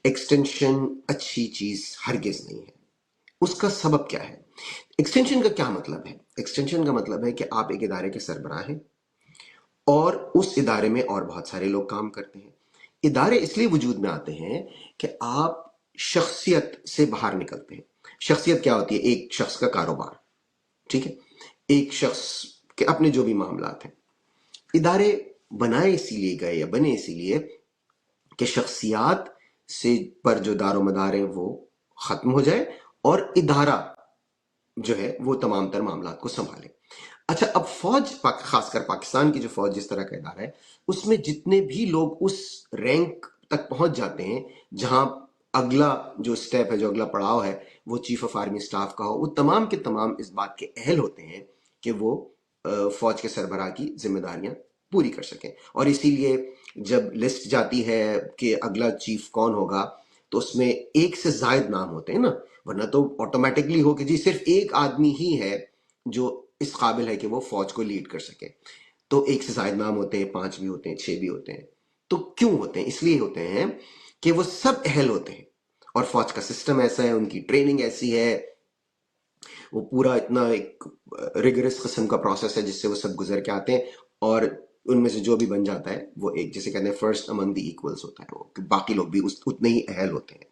Extension اچھی چیز ہرگز نہیں ہے. اس کا سبب کیا ہے؟ ایکسٹینشن کا کیا مطلب ہے؟ ایکسٹینشن کا مطلب ہے کہ آپ ایک ادارے کے سربراہ ہیں اور اس ادارے میں اور بہت سارے لوگ کام کرتے ہیں. ادارے اس لیے وجود میں آتے ہیں کہ آپ شخصیت سے باہر نکلتے ہیں. شخصیت کیا ہوتی ہے؟ ایک شخص کا کاروبار، ٹھیک ہے، ایک شخص کے اپنے جو بھی معاملات ہیں. ادارے بنائے اسی لیے گئے یا بنے اسی لیے کہ شخصیات سے پر جو دار و مدار ہے وہ ختم ہو جائے اور ادارہ جو ہے وہ تمام تر معاملات کو سنبھالے. اچھا، اب فوج، خاص کر پاکستان کی جو فوج جس طرح کا ادارہ ہے، اس میں جتنے بھی لوگ اس رینک تک پہنچ جاتے ہیں جہاں اگلا جو سٹیپ ہے، جو اگلا پڑاؤ ہے، وہ چیف آف آرمی سٹاف کا ہو، وہ تمام کے تمام اس بات کے اہل ہوتے ہیں کہ وہ فوج کے سربراہ کی ذمہ داریاں پوری کر سکیں. اور اسی لیے جب لسٹ جاتی ہے کہ اگلا چیف کون ہوگا تو اس میں ایک سے زائد نام ہوتے ہیں نا، ورنہ تو آٹومیٹکلی ہو کہ جی صرف ایک آدمی ہی ہے جو اس قابل ہے کہ وہ فوج کو لیڈ کر سکے. تو ایک سے زائد نام ہوتے ہیں، 5 بھی ہوتے ہیں، 6 بھی ہوتے ہیں. تو کیوں ہوتے ہیں؟ اس لیے ہوتے ہیں کہ وہ سب اہل ہوتے ہیں اور فوج کا سسٹم ایسا ہے، ان کی ٹریننگ ایسی ہے، وہ پورا اتنا ایک ریگرس قسم کا پروسیس ہے جس سے وہ سب گزر کے آتے ہیں. اور ان میں سے جو بھی بن جاتا ہے وہ ایک، جسے کہتے ہیں فرسٹ امنگ دی ایکولز ہوتا ہے، وہ باقی لوگ بھی اتنے ہی اہل ہوتے ہیں.